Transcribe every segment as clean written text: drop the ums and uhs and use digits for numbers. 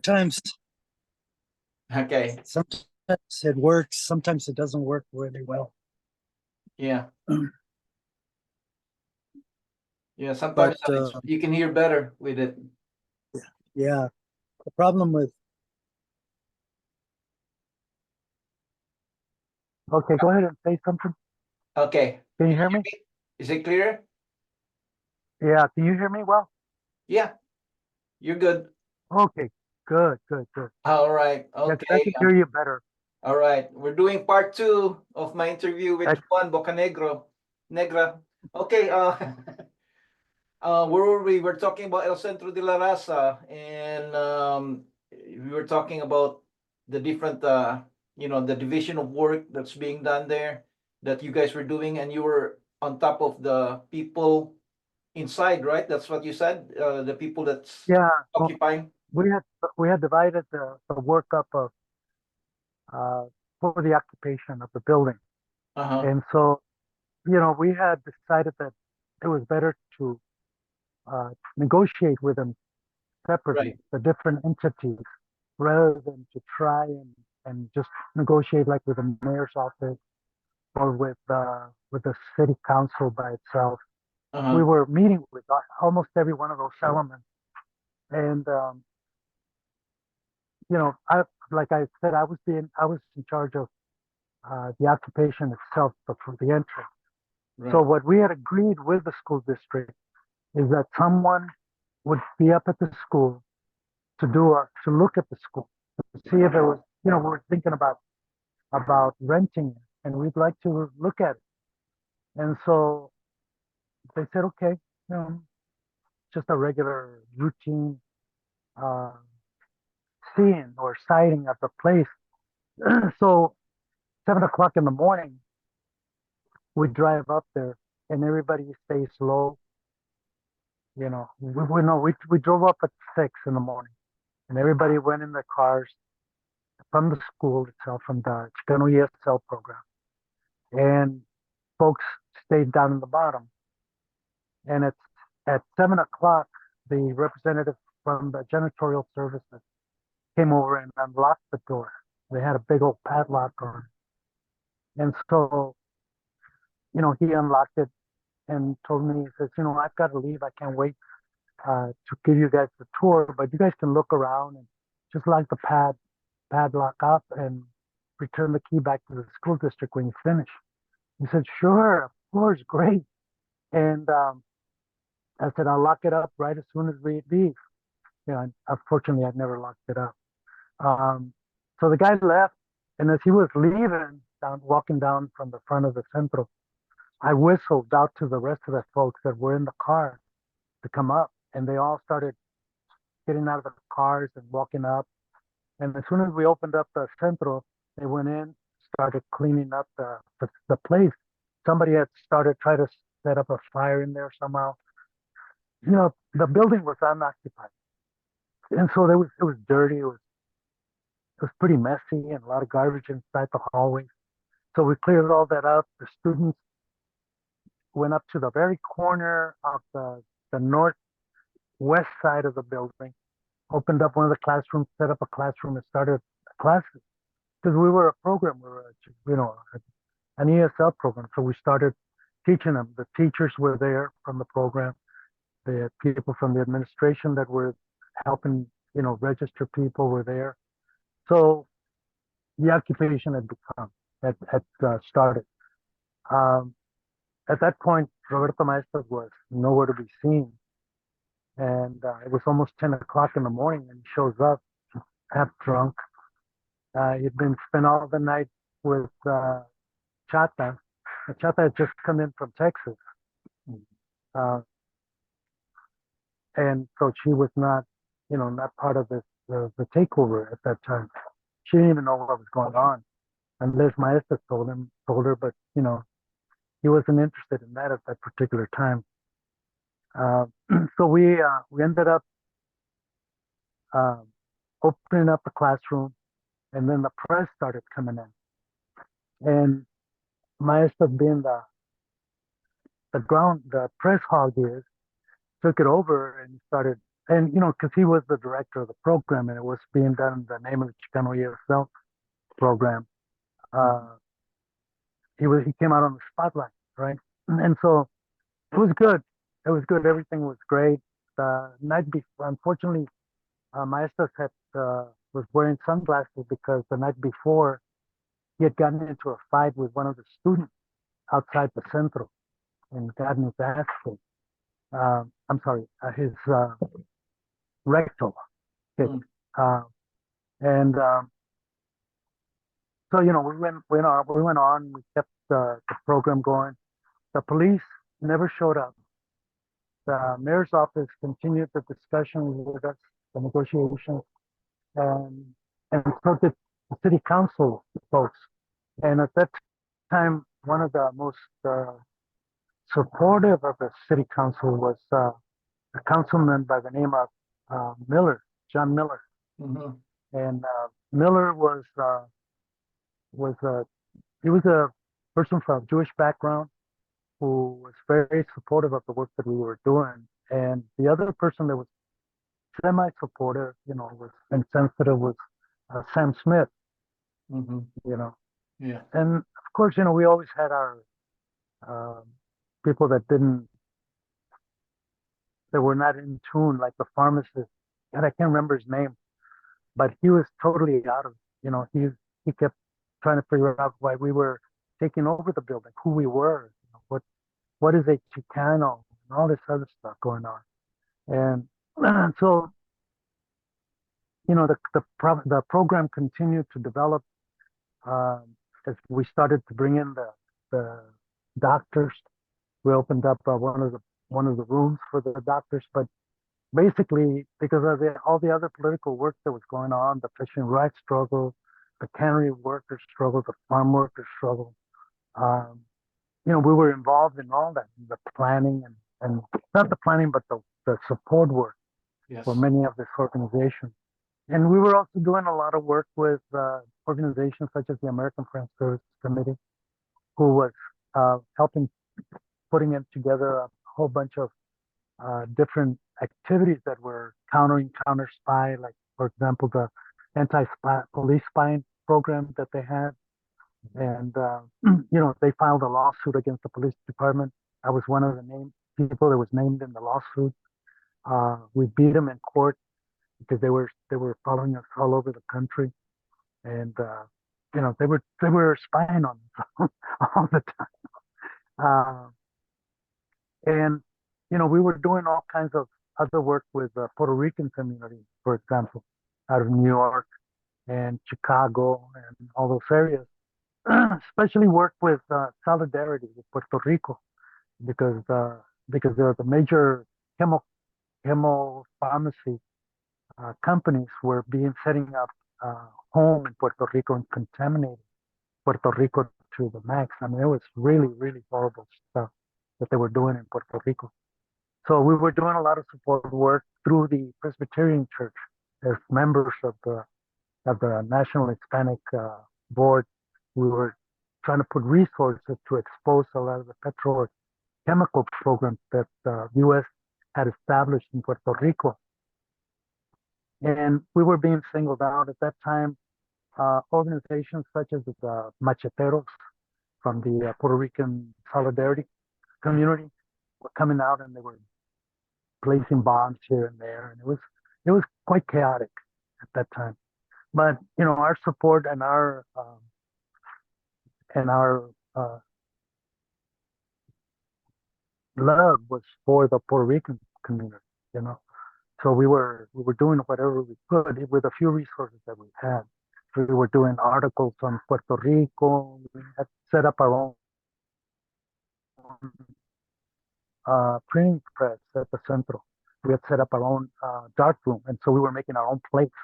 sometimes Okay. sometimes it works, sometimes it doesn't work really well. Yeah. Yeah. But Sometimes you can hear better with it. yeah, the problem with okay, go ahead and say something. Okay. Can you hear me? Is it clear? Yeah, can you hear me well? Yeah. You're good. Okay, good. All right. Yeah, 'cause I Okay. can hear you better. All right. We're doing part 2 of my interview with Juan Bocanegra. Okay. Where were we? We're talking about El Centro de la Raza, and we were talking about the different, the division of work that's being done there that you guys were doing, and you were on top of the people inside, right? That's what you said. The people that's Yeah, well, occupying. we had divided the work up of uh for the occupation of the building. Uh-huh. And so, we had decided that it was better to negotiate with them separately, Right. the different entities, rather than to try and just negotiate like with the mayor's office or with the city council by itself. We Uh-huh. were meeting with almost every one of those elements, and I like I said, I was in charge of the occupation itself, but for the entrance. So Right. what we had agreed with the school district is that someone would be up at the school to look at the school, to see if it was, we're thinking about renting it, and we'd like to look at it. And so they said, okay, just a regular routine uh, seeing or sighting of the place. So 7 o'clock in the morning, we drive up there, and everybody stays low. We drove up at 6 in the morning, and everybody went in their cars from the school itself, from the Chicano ESL program, and folks stayed down in the bottom. And it's at 7 o'clock, the representative from the janitorial services came over and unlocked the door. They had a big old padlock on it. And so, he unlocked it and told me, he says, I've got to leave. I can't wait to give you guys the tour, but you guys can look around and just lock the padlock up and return the key back to the school district when you finish. He said, sure, of course, great. And I said, I'll lock it up right as soon as we leave. Unfortunately, I'd never locked it up. Um, so the guy left, and as he was leaving, walking down from the front of the Centro, I whistled out to the rest of the folks that were in the car to come up, and they all started getting out of the cars and walking up. And as soon as we opened up the Centro, they went in, started cleaning up the place. Somebody had started trying to set up a fire in there somehow. The building was unoccupied, and so it was dirty. It was pretty messy and a lot of garbage inside the hallways. So we cleared all that up. The students went up to the very corner of the northwest side of the building, opened up one of the classrooms, set up a classroom, and started classes. Because we were a program, we were, an ESL program. So we started teaching them. The teachers were there from the program. The people from the administration that were helping, register people were there. So the occupation had started. Um, at that point, Roberto Maestas was nowhere to be seen. And it was almost 10 o'clock in the morning, and he shows up half drunk. He'd been spent all the night with Chata. Chata had just come in from Texas. Uh, and so she was not part of the takeover at that time. She didn't even know what was going on unless Maestas told her, but he wasn't interested in that at that particular time. Uh, so we ended up um, opening up the classroom, and then the press started coming in, and Maestas, being the press hog is, took it over and started and because he was the director of the program, and it was being done in the name of the Chicano ESL program. Uh, he came out on the spotlight, right? And so it was good. It was good. Everything was great. The night before, unfortunately, Maestas was wearing sunglasses because the night before he had gotten into a fight with one of the students outside the Centro and gotten his ass kicked. I'm sorry, his rectal kicked. Mm. Uh, and so we went on. We kept the program going. The police never showed up. The mayor's office continued the discussion with us, the negotiations, and so did the city council folks. And at that time, one of the most supportive of the city council was a councilman by the name of Miller, John Miller. Mhm. And Miller was he was a person from Jewish background who was very supportive of the work that we were doing. And the other person that was semi-supportive, was insensitive was Sam Smith, Mhm. you know. Yeah. And of course, we always had our um, people that were not in tune, like the pharmacist. And I can't remember his name, but he was totally out of, he kept trying to figure out why we were taking over the building, who we were, what is a Chicano, and all this other stuff going on. And so, the program continued to develop as we started to bring in the doctors. We opened up one of the rooms for the doctors, but basically because of all the other political work that was going on, the fishing rights struggle, the cannery workers struggle, the farm workers struggle. Um, we were involved in all that, the planning and not the planning, but the support work for Yes. many of this organization. And we were also doing a lot of work with organizations such as the American Friends Service Committee, who was helping putting it together a whole bunch of different activities that were counter spy, like for example the anti-spy police spying program that they had, and they filed a lawsuit against the police department. I was one of the named people that was named in the lawsuit. We beat them in court because they were following us all over the country, and they were spying on us all the time. Uh, and we were doing all kinds of other work with the Puerto Rican community, for example, out of New York and Chicago and all those areas. Especially work with solidarity with Puerto Rico because there are the major chemo pharmacy companies were setting up home in Puerto Rico and contaminating Puerto Rico to the max. I mean, it was really, really horrible stuff that they were doing in Puerto Rico. So we were doing a lot of support work through the Presbyterian Church as members of the National Hispanic Board. We were trying to put resources to expose a lot of the petrochemical programs that the U.S. had established in Puerto Rico. And we were being singled out at that time. Organizations such as the Macheteros from the Puerto Rican Solidarity community were coming out, and they were placing bombs here and there, and it was quite chaotic at that time. But our support and our love was for the Puerto Rican community. You know, so we were doing whatever we could with a few resources that we had. We were doing articles on Puerto Rico. We had set up our own printing press at the Centro. We had set up our own dark room, and so we were making our own plates.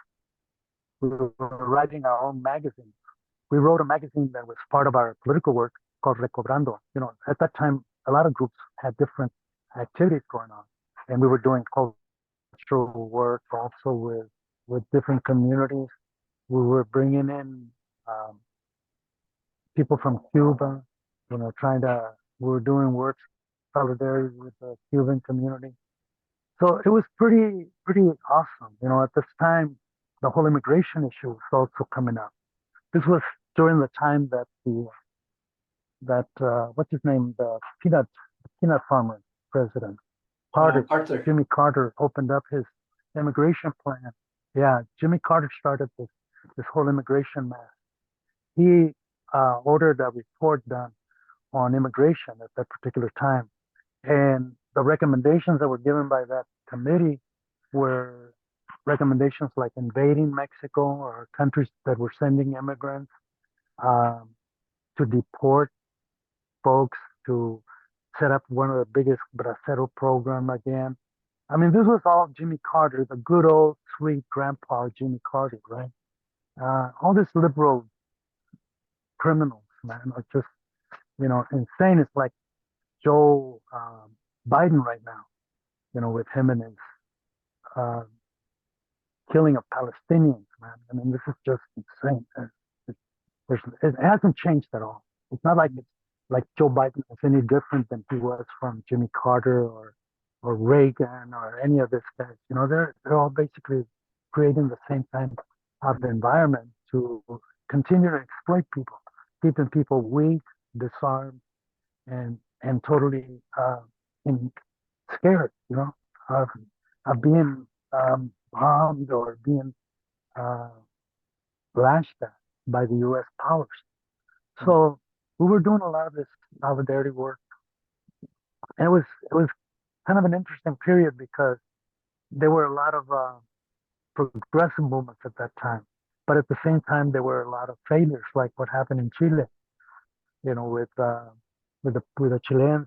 We were writing our own magazine. We wrote a magazine that was part of our political work called Recobrando. At that time, a lot of groups had different activities going on, and we were doing cultural work also with different communities. We were bringing in um, people from Cuba, we were doing work solidarity with the Cuban community. So it was pretty awesome. You know, at this time, the whole immigration issue was also coming up. This was during the time that what's his name, the peanut farmer president, Carter, Arthur. Jimmy Carter opened up his immigration plan. Yeah, Jimmy Carter started this whole immigration mess. He ordered a report done on immigration at that particular time, and the recommendations that were given by that committee were recommendations like invading Mexico or countries that were sending immigrants, um, to deport folks, to set up one of the biggest bracero program again. I mean, this was all Jimmy Carter, the good old sweet grandpa Jimmy Carter, right? All these liberal criminals, man, are just, insane. It's like Joe Biden right now, with him and his uh, killing of Palestinians, man. I mean, this is just insane. It hasn't changed at all. It's not like Joe Biden is any different than he was from Jimmy Carter or Reagan or any of this guys. They're all basically creating the same kind of environment to continue to exploit people, keeping people weak, disarmed, and totally in, scared, of being bombed or being uh, lashed at by the U.S. powers. So we were doing a lot of this solidarity work, and it was kind of an interesting period because there were a lot of progressive movements at that time, but at the same time there were a lot of failures, like what happened in Chile. With the Chileans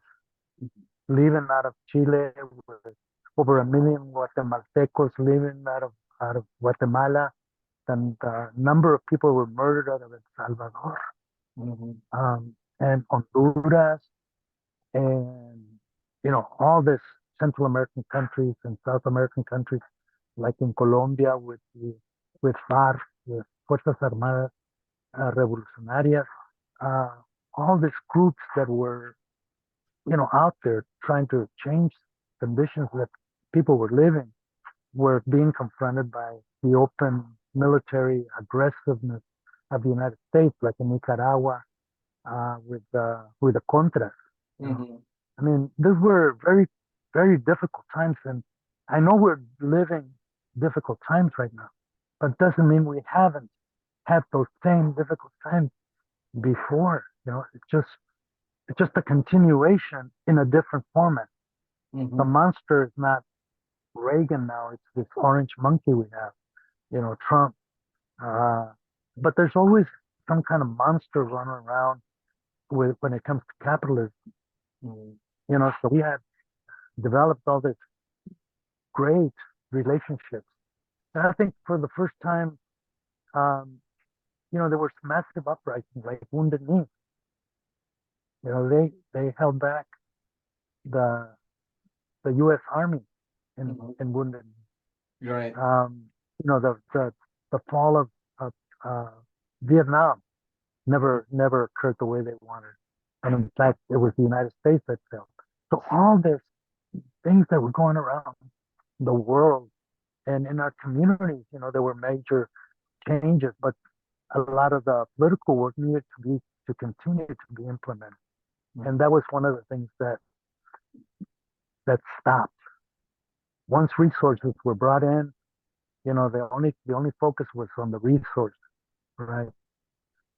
leaving out of Chile, with over 1 million Guatemaltecos leaving out of Guatemala, and the number of people who were murdered out of El Salvador, and Honduras, and all this Central American countries and South American countries, like in Colombia with FARC, with Fuerzas Armadas Revolucionarias, uh, all these groups that were out there trying to change conditions that people were living, were being confronted by the open military aggressiveness of the United States, like in Nicaragua, with the Contras. Mm-hmm. I mean, these were very, very difficult times, and I know we're living difficult times right now, but doesn't mean we haven't had those same difficult times before. It's just a continuation in a different format. The monster is not Reagan now; it's this orange monkey we have, Trump. Uh, but there's always some kind of monster running around when it comes to capitalism. So we had developed all this great relationships. And I think for the first time, um, there was massive uprisings like Wounded Knee. They held back the U.S. Army in Wounded Knee. Right. The fall of Vietnam never occurred the way they wanted, and in fact, it was the United States that failed. So all these things that were going around the world and in our communities, there were major changes, but a lot of the political work needed to continue to be implemented, and that was one of the things that stopped. Once resources were brought in, the only focus was on the resource, right?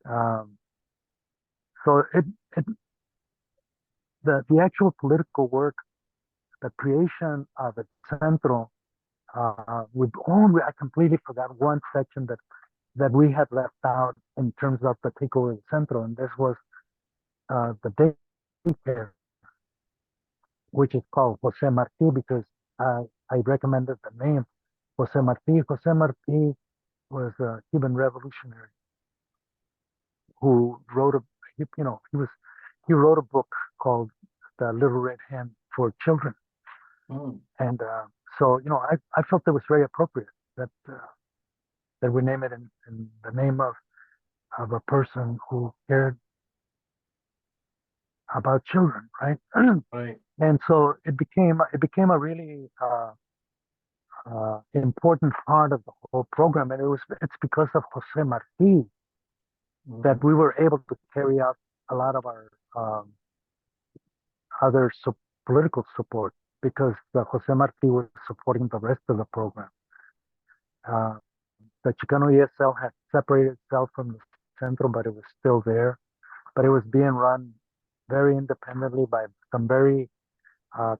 Um, so it the actual political work, the creation of a Centro, I completely forgot one section that we had left out in terms of the takeover of Centro, and this was the daycare, which is called Jose Marti, because I recommended the name Jose Marti. Jose Marti was a Cuban revolutionary who wrote he wrote a book called The Little Red Hen for Children. And so, I felt it was very appropriate that we name it in the name of a person who cared about children, right? Right. And so it became a really important part of the whole program, and it's because of Jose Marti that we were able to carry out a lot of our other political support because Jose Marti was supporting the rest of the program. Uh, the Chicano ESL had separated itself from the Centro, but it was still there. But it was being run very independently by some very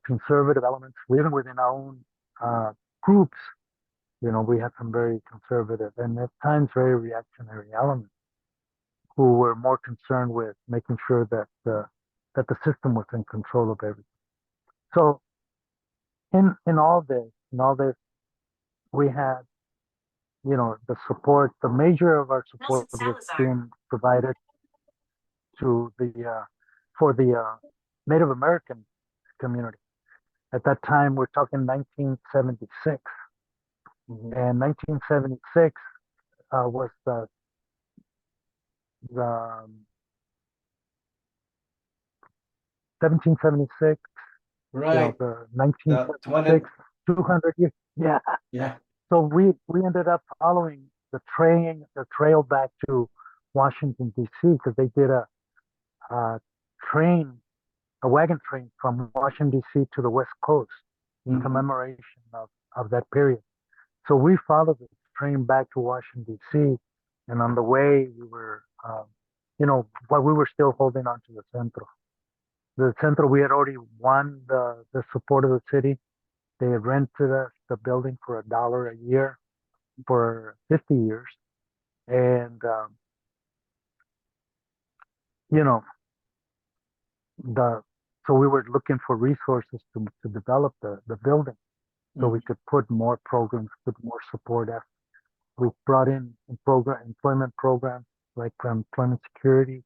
conservative elements, even within our own groups. You know, we had some very conservative and at times very reactionary elements who were more concerned with making sure that the system was in control of everything. So in all this, we had, you know, the support. The major of our support was being provided to the for the Native American community. At that time, we're talking 1976, and 1976 was the 1776. You know, Right. the The 20, 1976, 200 years. Yeah. yeah. So we ended up following the trail back to Washington D.C. because they did a train, a wagon train from Washington D.C. to the West Coast in commemoration of that period. So we followed the train back to Washington D.C. and on the way we were, you know, while we were still holding on to the Centro. The Centro, we had already won the support of the city. They had rented us the building for $1 a year for 50 years. And, you know, the, so we were looking for resources to develop the building so we could put more programs, put more support after. We brought in employment programs like employment security.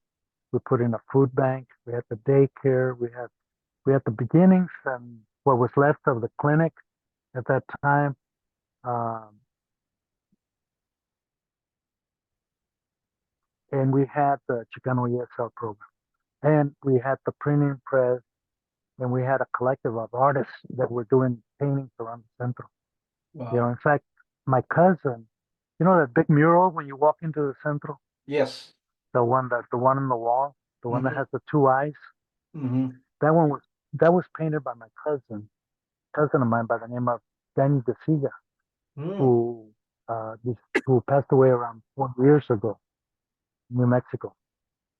We put in a food bank. We had the daycare. We had the beginnings and what was left of the clinic at that time. And we had the Chicano ESL program. And we had the printing press, and we had a collective of artists that were doing paintings around the Centro. Wow. You know, in fact, my cousin, you know that big mural when you walk into the Centro, Yes. the one on the wall, the one that has the two eyes. That one was painted by my cousin of mine by the name of Danny DeSiga, who who passed away around 4 years ago, New Mexico.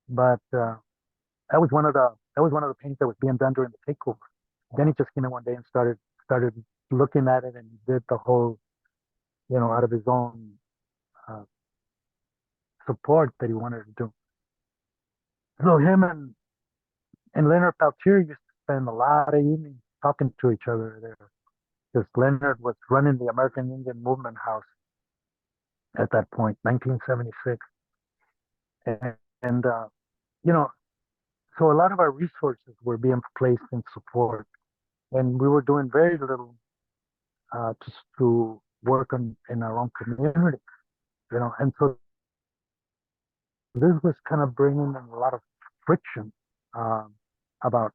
But that was one of the paintings that was being done during the takeover. Then he just came in one day and started looking at it and did the whole, you know, out of his own support that he wanted to do. So him and Leonard Peltier used to spend a lot of evenings talking to each other there because Leonard was running the American Indian Movement House at that point, 1976, and you know, so a lot of our resources were being placed in support, and we were doing very little to work in our own community, you know, and so this was kind of bringing in a lot of friction about,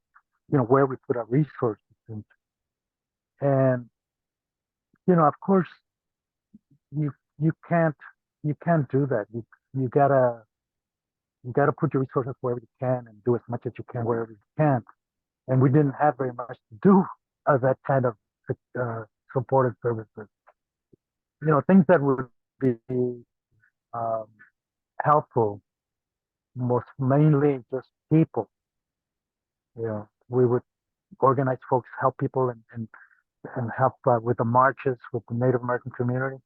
you know, where we put our resources into. And, you know, of course, you you can't you can't do that. You gotta put your resources wherever you can and do as much as you can wherever you can. And we didn't have very much to do of that kind of supported services. You know, things that would be um, helpful, most mainly just people. You know, we would organize folks, help people, and help with the marches with the Native American community.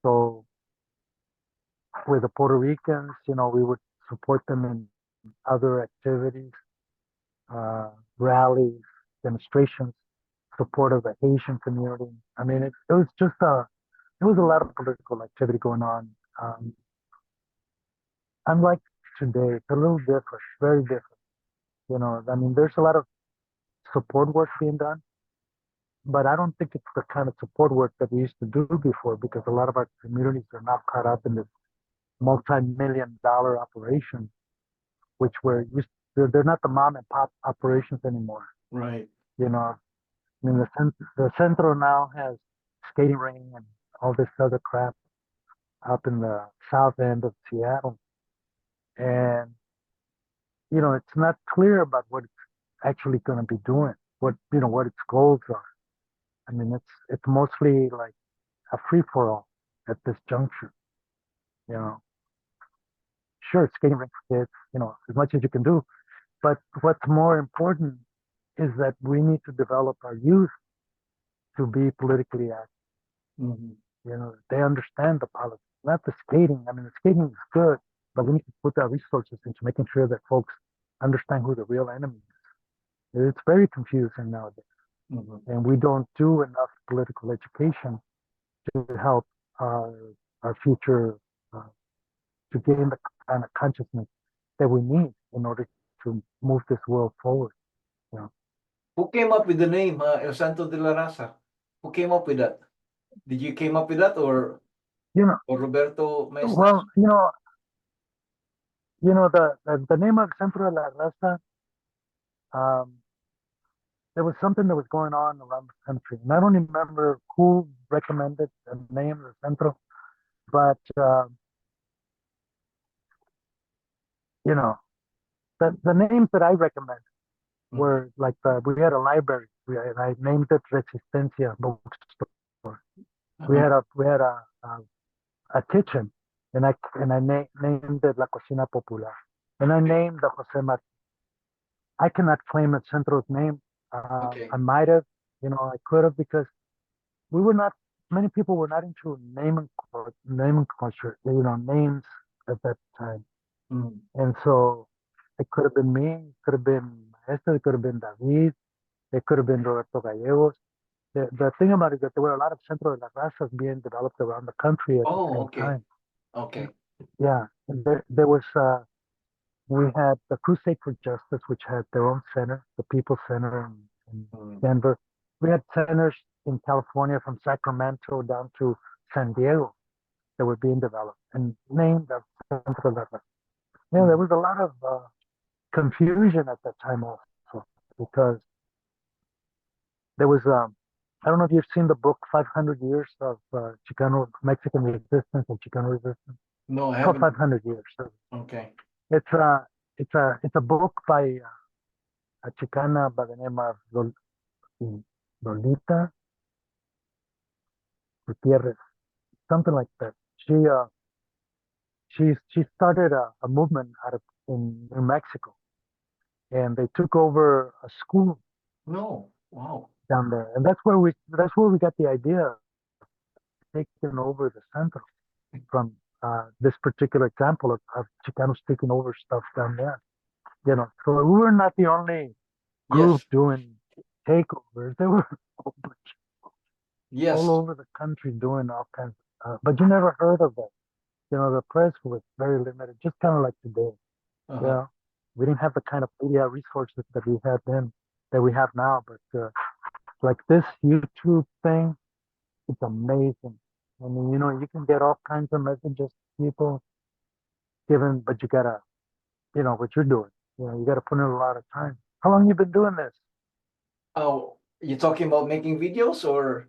So with the Puerto Ricans, you know, we would support them in other activities, rallies, demonstrations, support of the Asian community. I mean, it was just it was a lot of political activity going on. Unlike today, it's a little different, very different. You know, I mean, there's a lot of support work being done, but I don't think it's the kind of support work that we used to do before because a lot of our communities are now caught up in this multi-million-dollar operations, which were used. They're not the mom and pop operations anymore. Right. You know, I mean, the Centro now has skating ring and all this other crap up in the south end of Seattle. And, it's not clear about what it's actually going to be doing, what its goals are. I mean, it's mostly like a free for all at this juncture. You know, sure, skating rink for kids, as much as you can do. But what's more important is that we need to develop our youth to be politically active. Mhm. They understand the politics, not the skating. I mean, the skating is good, but we need to put our resources into making sure that folks understand who the real enemy is. It's very confusing nowadays, Mhm. and we don't do enough political education to help our future uh, to gain the kind of consciousness that we need in order to move this world forward. You know, Who came up with the name El Santo de la Raza? Who came up with that? Did you came up with that, you know. or Roberto Maestas? Well, the name of Centro de la Raza. Um, there was something that was going on around the country, and I don't remember who recommended the name of Centro, but you know, the names that I recommended Mhm. were like we had a library, and I named it Resistencia Bookstore. We Uh-huh. had a kitchen, and I named it La Cocina Popular, and I named the Jose Marti. I cannot claim a Centro's name. Okay. I might have, I could have because we were not. Many people were not into naming culture, names at that time, Mhm. and so it could have been me, it could have been Maestro, it could have been David, it could have been Roberto Gallegos. The thing about it is that there were a lot of Centro de las Razas being developed around the country at the Oh, same okay. time. Okay. Yeah, and there was we had the Crusade for Justice, which had their own center, the People Center in Mhm. Denver. We had centers in California from Sacramento down to San Diego that were being developed and named as Centro de la. Yeah, there Mhm. was a lot of confusion at that time also because there was I don't know if you've seen the book 500 Years of Chicano Mexican Resistance and Chicano Resistance. No, I It's called haven't. 500 Years. Okay. It's a book by a Chicana by the name of Lolita Gutierrez, something like that. She started a movement out of in New Mexico, and they took over a school No. Wow. down there, and that's where we got the idea of taking over the Centro from this particular example of Chicanos taking over stuff down there. So we were not the only group Yes. doing takeovers. There were a whole bunch all Yes. over the country doing all kinds but you never heard of them. The press was very limited, just kind of like today. You Uh-huh. know, we didn't have the kind of media resources that we had then, that we have now. But like this YouTube thing, it's amazing. I mean, you can get all kinds of messages, people given, but you gotta, what you're doing. You gotta put in a lot of time. How long you been doing this? Oh, you talking about making videos or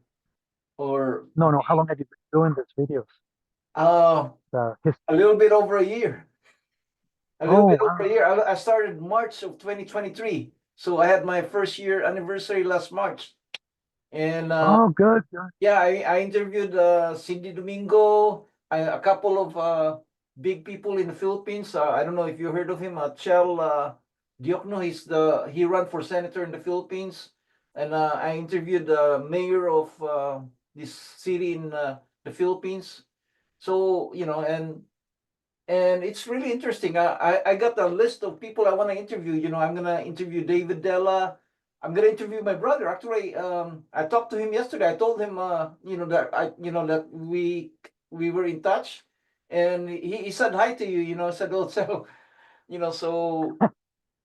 No, no. How long have you been doing these videos? uh His, a little bit over a year. A little oh bit over a wow. year. I started March of 2023. So I had my first year anniversary last March. And Oh, good, good. yeah, I interviewed Cindy Domingo, a couple of big people in the Philippines. I don't know if you heard of him, Chel Diokno. He ran for senator in the Philippines, and I interviewed the mayor of this city in the Philippines. So and it's really interesting. I got a list of people I want to interview. I'm gonna interview David Della. I'm gonna interview my brother. Actually, I talked to him yesterday. I told him, that we were in touch, and he said hi to you. Said also, so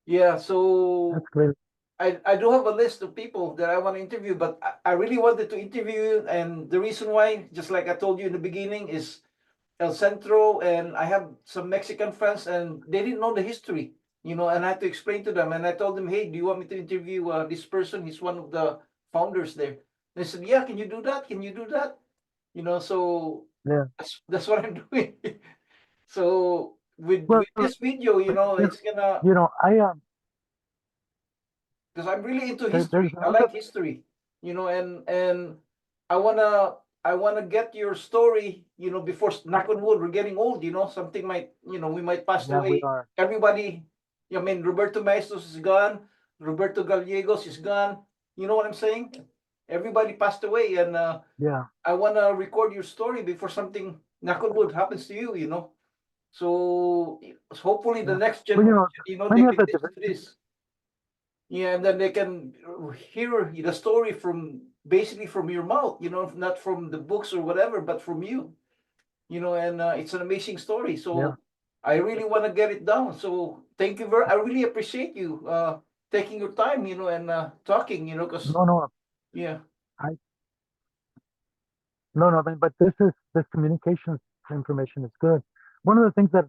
yeah. That's So great. I do have a list of people that I want to interview, but I really wanted to interview you, and the reason why, just like I told you in the beginning, is El Centro, and I have some Mexican friends, and they didn't know the history, and I had to explain to them. And I told them, hey, do you want me to interview this person? He's one of the founders there. They said, yeah, can you do that? Can you do that? So Yeah. that's what I'm doing. So Well, with this video, you, it's gonna, you know, because I'm really into there's history. I another, like history, and I wanna get your story, before knock on wood, we're getting old, something might, we might pass yeah, we away. are, Everybody, I mean, Roberto Maestos is gone, Roberto Gallegos is gone. You know what I'm saying? Everybody passed away, and yeah. I wanna record your story before something knock on wood happens to you. So hopefully the Yeah. next Well, generation, many they of can the listen to divisions, this. Yeah, and then they can hear the story from basically from your mouth, not from the books or whatever, but from you, and it's an amazing story. yeah. So I really want to get it down. So thank you I really appreciate you taking your time, and talking, because No, no, yeah. I, no, no, I mean, but this communications information is good. One of the things that,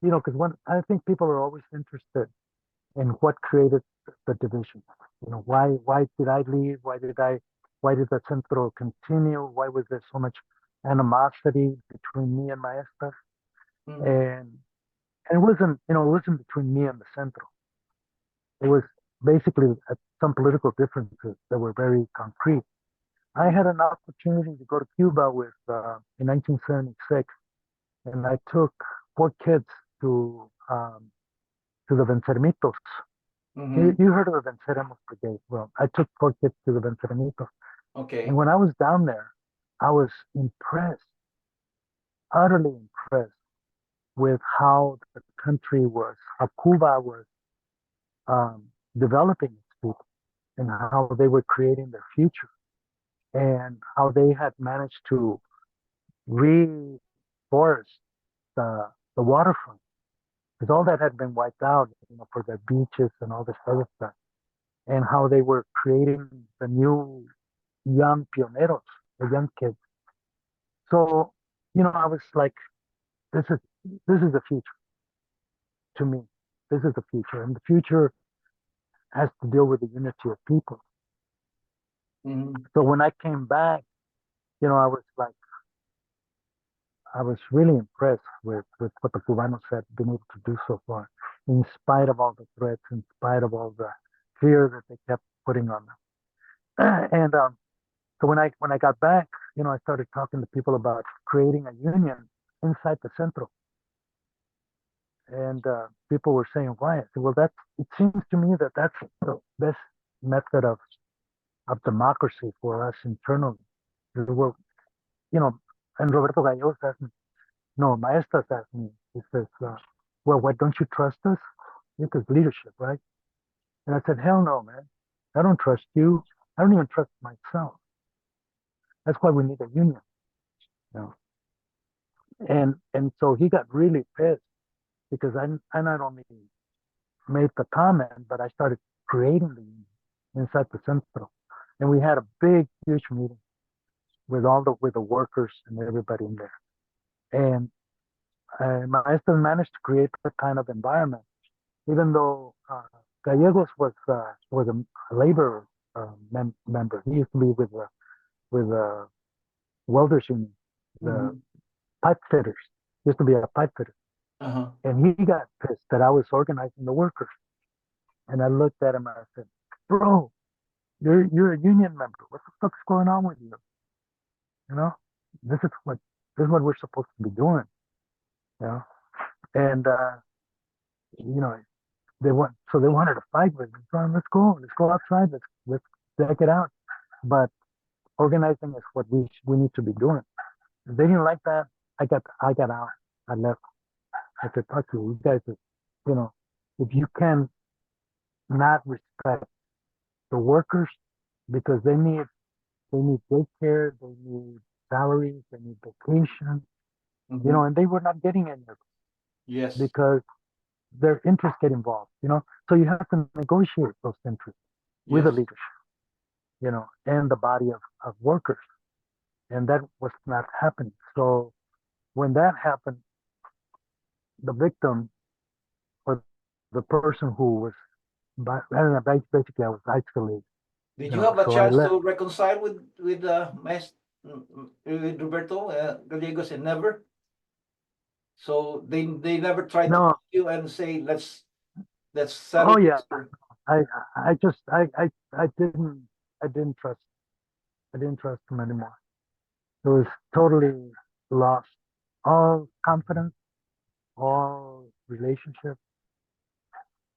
because when I think people are always interested in what created the division. Why did I leave? Why did the Centro continue? Why was there so much animosity between me and Maestas? Mhm, And it wasn't between me and the Centro. It was basically some political differences that were very concrete. I had an opportunity to go to Cuba in 1976, and I took 4 kids to um, to the Vencermitos. You, mhm. you heard of the Venceremos Brigade? Well, I took 4 kids to the Venceremitos, and Okay. when I was down there, I was impressed, utterly impressed with how the country was, how Cuba was um, developing its people, and how they were creating their future, and how they had managed to reforest the waterfront, because all that had been wiped out, for their beaches and all this other stuff, and how they were creating the new young pioneros, the young kids. So, I was like, this is this is the future to me. This is the future, and the future has to deal with the unity of people. Mhm, So when I came back, I was like, I was really impressed with what the Cubanos had been able to do so far, in spite of all the threats, in spite of all the fear that they kept putting on them. And so when I got back, I started talking to people about creating a union inside the Centro. And people were saying, why? I said, well, it seems to me that that's the best method of democracy for us internally. Well, you know, and Roberto Gallegos asked me, no, Maestras asked me, he says, well, why don't you trust us? Because leadership, right? And I said, hell no, man. I don't trust you. I don't even trust myself. That's why we need a union. You know? And so he got really pissed because I not only made the comment, but I started creating the union inside the Centro. And we had a big, huge meeting with the workers and everybody in there. And Maestro managed to create that kind of environment, even though Gallegos was a labor member. He used to be with welders union, the mhm. pipe fitters. He used to be a pipe fitter, Uh-huh. and he got pissed that I was organizing the workers. And I looked at him and I said, "Bro, you're a union member. What the fuck's going on with you? You know, this is what this is what we're supposed to be doing. You know." And you know, they wanted to fight with me. So let's go outside, let's deck it out. But organizing is what we need to be doing. If they didn't like that, I got out. I left. I said, fuck you, you guys, if you can not respect the workers because they need daycare, they need salaries, they need vacation, Mhm. and they were not getting any of it Yes. because their interests get involved. So you have to negotiate those interests with the Yes. leadership, and the body of workers. And that was not happening. So when that happened, the victim or the person who was, basically I was isolated. Did you you know, have a so I chance left. to reconcile with with Roberto Gallegos and never? So they never tried to No, call you and say let's settle oh yeah, this or I I just I didn't trust I didn't trust him anymore. It was totally lost. All confidence, all relationship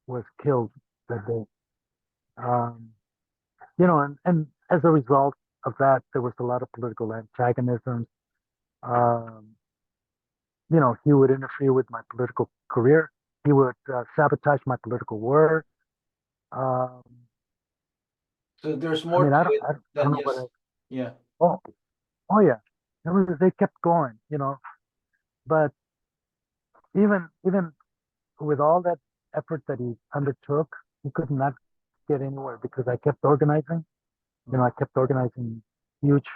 was killed that day. Um, you know, and as a result of that, there was a lot of political antagonism. Um, you know, he would interfere with my political career. He would sabotage my political work. Um, so there's I more mean, to it I don't than know what just yeah. oh, oh yeah. They kept going, you know, but even with all that effort that he undertook, he could not get anywhere because I kept organizing. You know, I kept organizing huge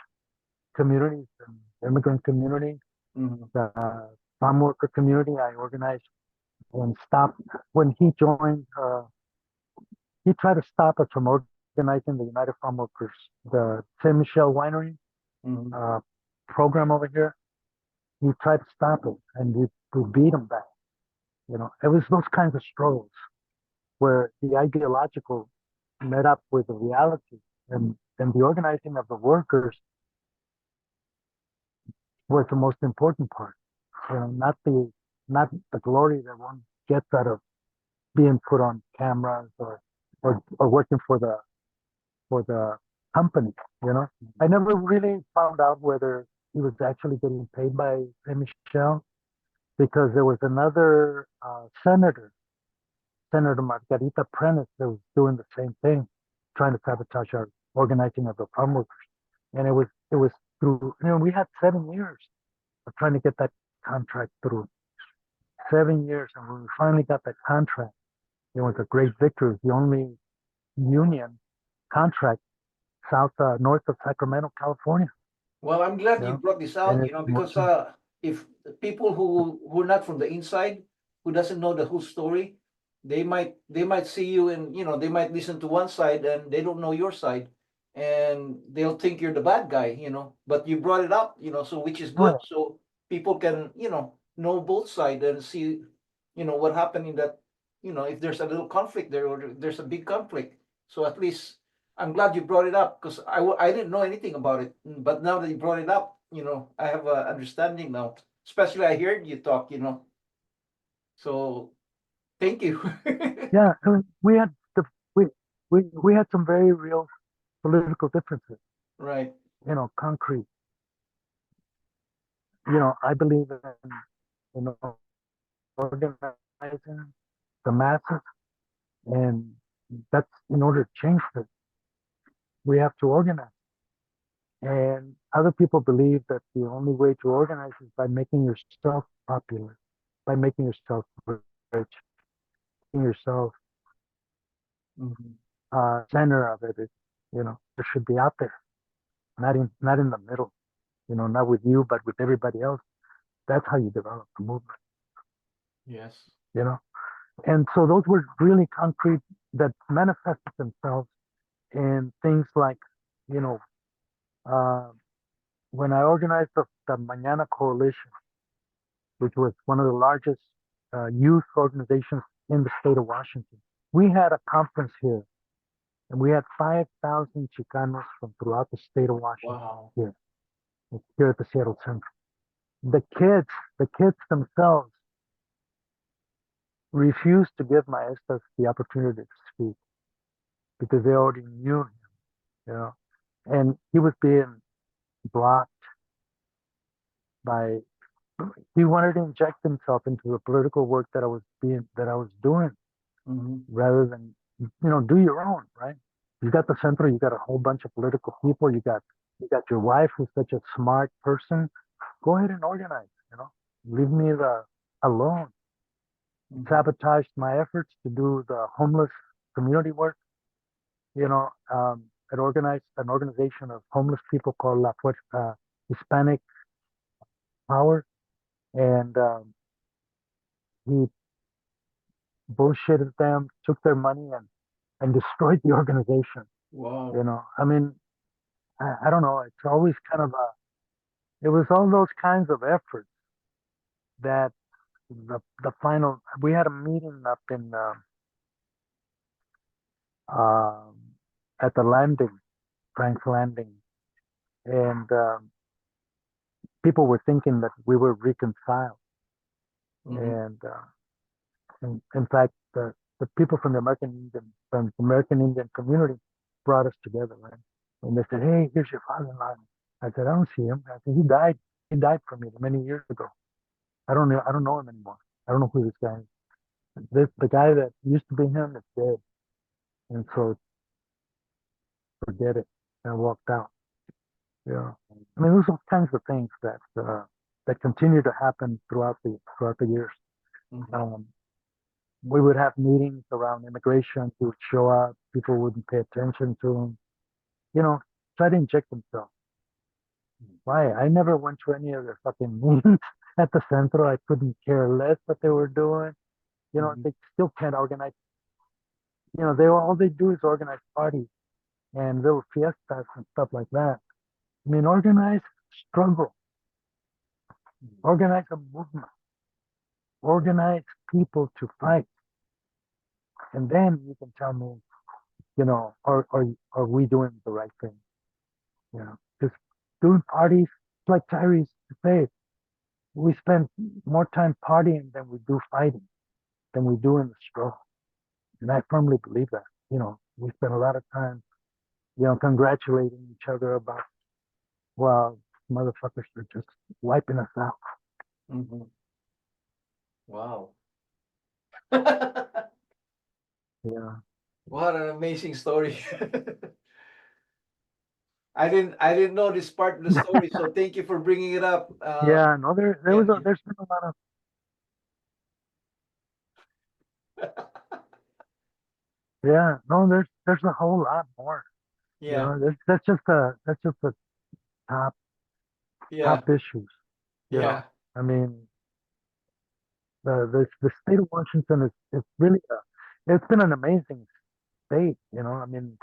communities, and immigrant community, Mhm. the farm worker community. I organized and stopped when he joined. He tried to stop us from organizing the United Farm Workers, the Saint Michel Winery Mhm. uh, program over here. He tried to stop it, and we beat him back. You know, it was those kinds of struggles where the ideological met up with the reality, and the organizing of the workers was the most important part. You know, not the glory that one gets out of being put on cameras or working for the company. You know, I never really found out whether he was actually getting paid by Saint Michel because there was another Senator Margarita Prentice, that was doing the same thing, trying to sabotage our organizing of the farm workers. And it was through, you know, we had 7 years of trying to get that contract through. 7 years, and when we finally got that contract, it was a great victory. It was the only union contract north of Sacramento, California. Well, I'm glad You you know, brought this and out, it's because if people who are not from the inside, who doesn't know the whole story, they might see you and they might listen to one side and they don't know your side, and they'll think you're the bad guy. But you brought it up, so which is oh good, so people can know both sides and see what happened in that, if there's a little conflict there or there's a big conflict. So at least I'm glad you brought it up because I didn't know anything about it. But now that you brought it up, I have a understanding now. Especially I heard you talk. So thank you. yeah. I mean, we we had some very real political differences. Right. You know, concrete. You know, I believe in organizing the masses, and that's in order to change this, we have to organize. And other people believe that the only way to organize is by making yourself popular, by making yourself rich, making yourself Mhm. center of it. You know, it should be out there, not in the middle. You know, not with you, but with everybody else. That's how you develop the movement. Yes. You know, and so those were really concrete that manifested themselves in things like, you know, uh, when I organized the Mañana Coalition, which was one of the largest youth organizations in the state of Washington. We had a conference here, and we had 5,000 Chicanos from throughout the state of Washington Wow. here at the Seattle Centro. The kids themselves refused to give Maestas the opportunity to speak because they already knew him, you know, and he was being blocked by. He wanted to inject himself into the political work that I was doing Mhm. rather than do your own, right? You got the Centro, you got a whole bunch of political people, you got your wife who's such a smart person. Go ahead and organize, leave me the alone. Mhm. Sabotaged my efforts to do the homeless community work. It organized an organization of homeless people called La Fuerza Hispanic Power, and he bullshitted them, took their money, and destroyed the organization. Wow. You know, I mean, I don't know. It's always kind of it was all those kinds of efforts that the final, we had a meeting up in, um, at the landing, Frank's Landing, and people were thinking that we were reconciled. Mhm. And in fact, the people from the American Indian community brought us together, right? And they said, "Hey, here's your father-in-law." I said, "I don't see him." I said, "He died. He died from me many years ago. I don't know him anymore. I don't know who this guy is. The guy that used to be him is dead." And so forget it. And I walked out. Yeah. I mean, those are kinds of things that continue to happen throughout the years. Mhm. Um, we would have meetings around immigration. He would show up. People wouldn't pay attention to him. You know, try to inject themselves. Why? I never went to any of their fucking meetings at the Centro. I couldn't care less what they were doing. You know, Mhm. they still can't organize. You know, they all they do is organize parties and little fiestas and stuff like that. I mean, organize struggle, organize a movement, organize people to fight, and then you can tell me, you know, are we doing the right thing? You know, because doing parties, like Tyrese say, we spend more time partying than we do fighting, than we do in the struggle. And I firmly believe that. You know, we spend a lot of time, you know, congratulating each other about, well, motherfuckers are just wiping us out. Mhm. Wow. Yeah. What an amazing story. I didn't know this part of the story, so thank you for bringing it up. Yeah. No, Yeah, yeah. there's been a lot of, yeah. No, there's a whole lot more. You Yeah, know, that's just the top, yeah, top issues. You know, yeah. I mean, the state of Washington is really, it's been an amazing state. You know, I mean,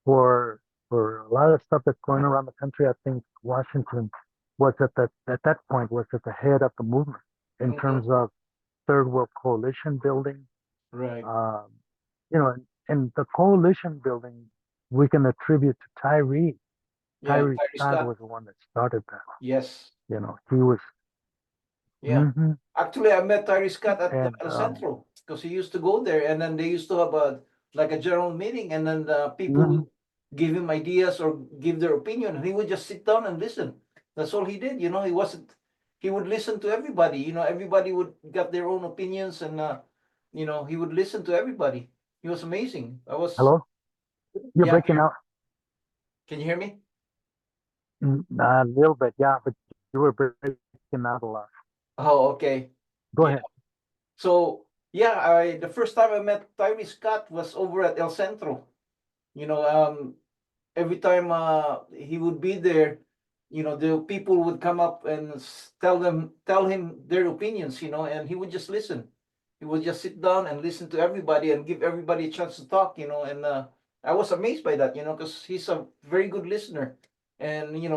for a lot of stuff that's going around the country, I think Washington was at that point was at the head of the movement in Mhm. terms of third world coalition building. Right. Um, you know, and the coalition building we can attribute to Tyree. Yeah, Tyree Tyree Scott Scott. was the one that started that. Yes. You know, he was. Yeah. Hmm. Actually, I met Tyree Scott at And El Centro because he used to go there, and then they used to have a like a general meeting, and then people would mhm. give him ideas or give their opinion, and he would just sit down and listen. That's all he did. He wasn't. He would listen to everybody. Everybody would got their own opinions, and he would listen to everybody. He was amazing. Hello, you're Yeah. breaking out Can you hear me? a little bit, yeah, but you were breaking out a lot. Oh, okay. Go Yeah. ahead. So yeah, I the first time I met Tyree Scott was over at El Centro. You know, every time he would be there, the people would come up and tell him their opinions, and he would just listen. He would just sit down and listen to everybody and give everybody a chance to talk, and I was amazed by that, because he's a very good listener, and he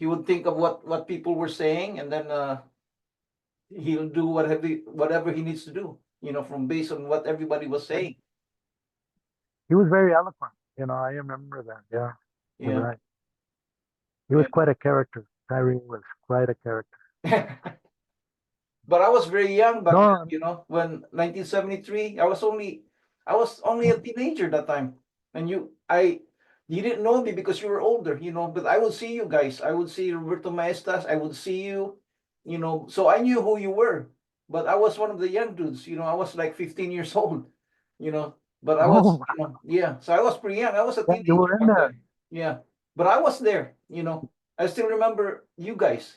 would think of what people were saying, and then he'll do whatever he needs to do, from based on what everybody was And saying. he was very eloquent. You know, I remember that. Yeah, you're Yeah, right. He was quite a character. Tyree was quite a character. yeah. But I was very young back then, No, when 1973, I was only a teenager that time. And you didn't know me because you were older, but I would see you guys. I would see Roberto Maestas, I would see you, so I knew who you were. But I was one of the young dudes, I was like 15 years old, you know, but I was, oh, yeah, so I was pretty young. I was a yeah, you teenager were in back there. then. Yeah. But I was there. I still remember you guys,